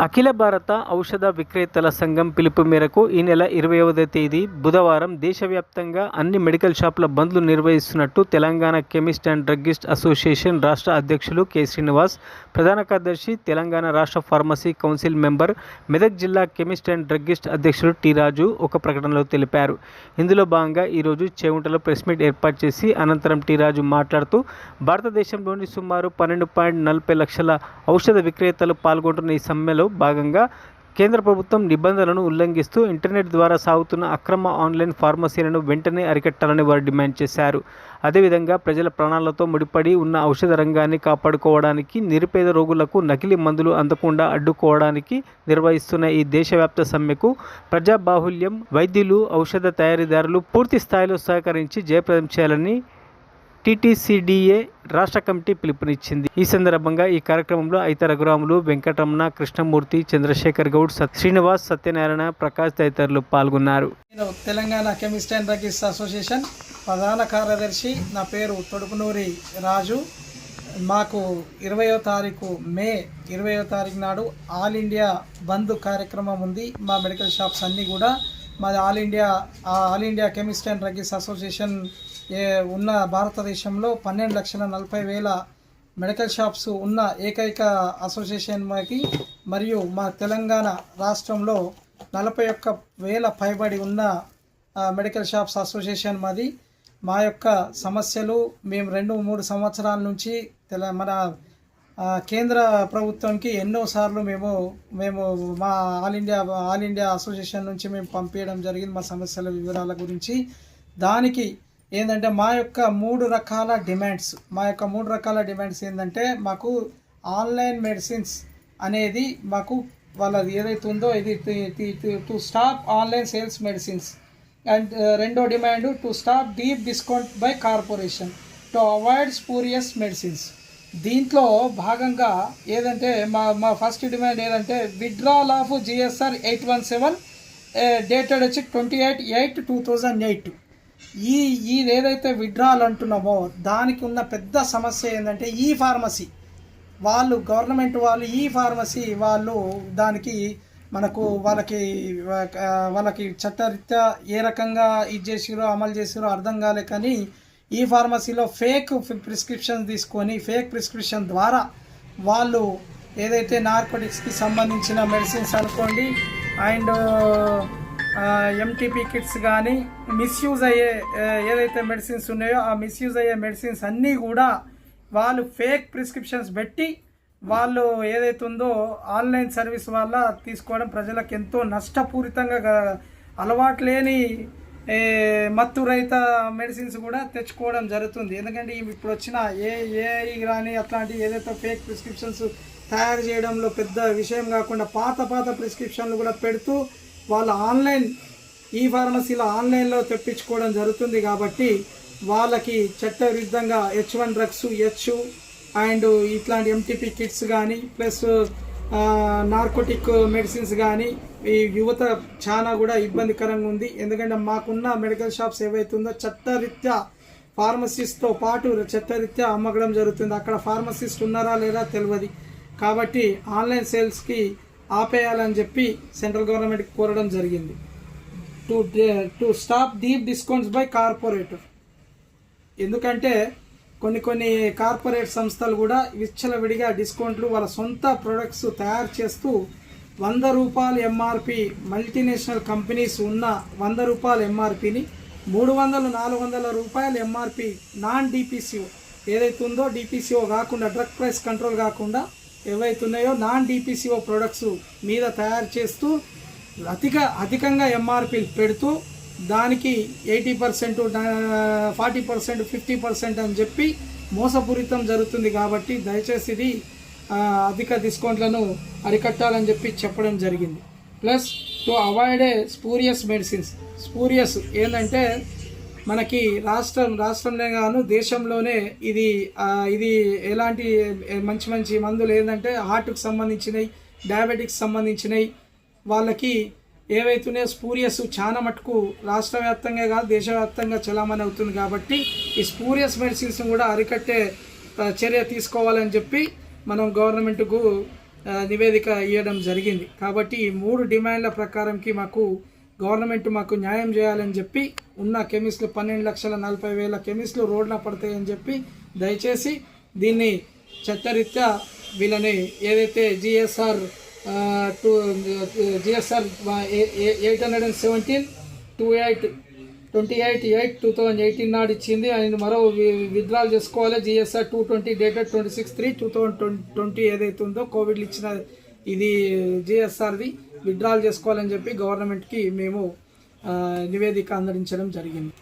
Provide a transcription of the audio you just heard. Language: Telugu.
అఖిల భారత ఔషధ విక్రేతల సంఘం పిలుపు మేరకు ఈ నెల 20వ తేదీ బుధవారం దేశవ్యాప్తంగా అన్ని మెడికల్ షాపుల బంద్లు నిర్వహిస్తున్నట్టు Telangana chemist and druggist association రాష్ట్ర అధ్యక్షులు కె శ్రీనివాస్, ప్రధాన కార్యదర్శి తెలంగాణ రాష్ట్ర ఫార్మసీ కౌన్సిల్ మెంబర్, మెదక్ జిల్లా కెమిస్ట్ అండ్ డ్రగ్గిస్ట్ అధ్యక్షులు టి రాజు ఒక ప్రకటనలో తెలిపారు. ఇందులో భాగంగా ఈరోజు చేవుంటలో ప్రెస్ మీట్ ఏర్పాటు చేసి అనంతరం టి రాజు మాట్లాడుతూ భారతదేశంలోని సుమారు 12.40 లక్షల ఔషధ విక్రేతలు పాల్గొంటున్న ఈ సమ్మెలో భాగంగా కేంద్ర ప్రభుత్వం నిబంధనలను ఉల్లంఘిస్తూ ఇంటర్నెట్ ద్వారా సాగుతున్న అక్రమ ఆన్లైన్ ఫార్మసీలను వెంటనే అరికట్టాలని వారు డిమాండ్ చేశారు. అదేవిధంగా ప్రజల ప్రాణాలతో ముడిపడి ఉన్న ఔషధ రంగాన్ని కాపాడుకోవడానికి, నిరుపేద రోగులకు నకిలీ మందులు అందకుండా అడ్డుకోవడానికి నిర్వహిస్తున్న ఈ దేశవ్యాప్త సమ్మెకు ప్రజాబాహుల్యం, వైద్యులు, ఔషధ తయారీదారులు పూర్తి స్థాయిలో సహకరించి జయప్రదం చేయాలని టీటీసీడీఏ రాష్ట్ర కమిటీ పిలుపునిచ్చింది. ఈ సందర్భంగా ఈ కార్యక్రమంలో ఐత రఘురాములు, వెంకటరమణ, కృష్ణమూర్తి, చంద్రశేఖర్ గౌడ్, శ్రీనివాస్, సత్యనారాయణ, ప్రకాష్ తదితరులు పాల్గొన్నారు. నేను Telangana chemist and druggist association ప్రధాన కార్యదర్శి. నా పేరు తొడుపునూరి రాజు. మాకు 20వ తారీఖు మే 20వ తారీఖు నాడు ఆల్ ఇండియా బంద్ కార్యక్రమం ఉంది. మా మెడికల్ షాప్స్ అన్నీ కూడా మాది all India chemist and druggist association ఉన్న భారతదేశంలో 12,40,000 మెడికల్ షాప్స్ ఉన్న ఏకైక అసోసియేషన్ మాకి. మరియు మా తెలంగాణ రాష్ట్రంలో 41,000 పైబడి ఉన్న మెడికల్ షాప్స్ అసోసియేషన్ మాది. మా యొక్క సమస్యలు మేము 2-3 సంవత్సరాల నుంచి మన కేంద్ర ప్రభుత్వంకి ఎన్నోసార్లు మేము మా ఆల్ ఇండియా అసోసియేషన్ నుంచి మేము పంపించడం జరిగింది మా సమస్యల వివరాల గురించి. దానికి ఏంటంటే మా యొక్క 3 రకాల డిమాండ్స్ ఏంటంటే మాకు ఆన్లైన్ మెడిసిన్స్ అనేది మాకు వాళ్ళది ఏదైతే ఉందో ఇది to stop online sales medicines. And రెండో demand to stop deep discount by corporation to avoid spurious medicines. దీంట్లో భాగంగా ఏదంటే మా ఫస్ట్ డిమాండ్ ఏదంటే విత్డ్రాల్ ఆఫ్ జిఎస్ఆర్ 817 డేటెడ్ వచ్చి 28/8/2008. ఈ ఏదైతే విత్డ్రాల్ అంటున్నామో దానికి ఉన్న పెద్ద సమస్య ఏంటంటే ఈ ఫార్మసీ వాళ్ళు, గవర్నమెంట్ వాళ్ళు, ఈ ఫార్మసీ వాళ్ళు దానికి వాళ్ళకి చట్టరీత్యా ఏ రకంగా అమలు చేసిరో అర్థం కాలే. కానీ ఈ ఫార్మసీలో ఫేక్ ప్రిస్క్రిప్షన్ తీసుకొని ఫేక్ ప్రిస్క్రిప్షన్ ద్వారా వాళ్ళు ఏదైతే నార్కోటిక్స్కి సంబంధించిన మెడిసిన్స్ అనుకోండి అండ్ ఎంటీపీ కిట్స్ కానీ మిస్యూజ్ అయ్యే ఏదైతే మెడిసిన్స్ ఉన్నాయో ఆ మిస్యూజ్ అయ్యే మెడిసిన్స్ అన్నీ కూడా వాళ్ళు ఫేక్ ప్రిస్క్రిప్షన్స్ పెట్టి వాళ్ళు ఏదైతే ఉందో ఆన్లైన్ సర్వీస్ వల్ల తీసుకోవడం ప్రజలకు ఎంతో నష్టపూరితంగా, అలవాటు లేని మత్తు రహిత మెడిసిన్స్ కూడా తెచ్చుకోవడం జరుగుతుంది. ఎందుకంటే ఇప్పుడు వచ్చిన ఏఐ కానీ అట్లాంటి ఏదైతే ఫేక్ ప్రిస్క్రిప్షన్స్ తయారు చేయడంలో పెద్ద విషయం కాకుండా పాత ప్రిస్క్రిప్షన్లు కూడా పెడుతూ వాళ్ళు ఈ ఫార్మసీలో ఆన్లైన్లో తెప్పించుకోవడం జరుగుతుంది. కాబట్టి వాళ్ళకి చట్టవిరుద్ధంగా H1 డ్రగ్స్, అండ్ ఇట్లాంటి ఎంటీపీ కిట్స్ కానీ ప్లస్ నార్కోటిక్ మెడిసిన్స్ కానీ ఈ యువత చాలా కూడా ఇబ్బందికరంగా ఉంది. ఎందుకంటే మాకున్న మెడికల్ షాప్స్ ఏవైతుందో చట్టరీత్యా ఫార్మసిస్ట్తో పాటు చట్టరీత్యా అమ్మకడం జరుగుతుంది. అక్కడ ఫార్మసిస్ట్ ఉన్నారా లేదా తెలియదు. కాబట్టి ఆన్లైన్ సేల్స్కి ఆపేయాలని చెప్పి సెంట్రల్ గవర్నమెంట్కి కోరడం జరిగింది. To stop deep discounts by corporator. ఎందుకంటే కొన్ని కార్పొరేట్ సంస్థలు కూడా విచ్చలవిడిగా డిస్కౌంట్లు వాళ్ళ సొంత ప్రొడక్ట్స్ తయారు చేస్తూ ₹100 ఎంఆర్పి, మల్టీనేషనల్ కంపెనీస్ ఉన్న ₹100 ఎంఆర్పిని ₹300-400 ఎంఆర్పి నాన్ డిపిసిఓ ఏదైతే ఉందో, డిపిసిఓ కాకుండా డ్రగ్ ప్రైస్ కంట్రోల్ కాకుండా ఏవైతున్నాయో నాన్ డిపిసిఓ ప్రొడక్ట్స్ మీద తయారు చేస్తూ అధికంగా ఎంఆర్పీలు పెడుతూ దానికి 80%, 40%, 50% అని చెప్పి మోసపూరితం జరుగుతుంది. కాబట్టి దయచేసి ఇది అధిక డిస్కౌంట్లను అరికట్టాలని చెప్పి చెప్పడం జరిగింది. Plus to avoid spurious medicines. Spurious ఏంటంటే మనకి రాష్ట్రంలో గాను దేశంలోనే ఇది ఎలాంటి మంచి మందులు ఏంటంటే హార్ట్కి సంబంధించినవి, డయాబెటిక్స్ సంబంధించినవి వాళ్ళకి ఏవైతున్నాయో స్పూరియస్ చాలా మటుకు రాష్ట్ర వ్యాప్తంగా కాదు దేశవ్యాప్తంగా చలామణి అవుతుంది. కాబట్టి ఈ స్పూరియస్ మెడిసిన్స్ కూడా అరికట్టే చర్య తీసుకోవాలని చెప్పి మనం గవర్నమెంట్కు నివేదిక ఇవ్వడం జరిగింది. కాబట్టి ఈ 3 డిమాండ్ల ప్రకారంకి గవర్నమెంట్ మాకు న్యాయం చేయాలని చెప్పి ఉన్న కెమిస్టులు 12,40,000 కెమిస్టులు రోడ్న పడతాయని చెప్పి దయచేసి దీన్ని చట్టరీత్యా వీళ్ళని ఏదైతే జిఎస్ఆర్ 817/28/2018 నాడు ఇచ్చింది. ఆయన మరో విత్డ్రాల్ చేసుకోవాలి. జిఎస్ఆర్ 220 డేటెడ్ 26/3/2020 ఏదైతే ఉందో కోవిడ్లు ఇచ్చిన ఇది జిఎస్ఆర్ది విత్డ్రాల్ చేసుకోవాలని చెప్పి గవర్నమెంట్కి మేము నివేదిక అందించడం జరిగింది.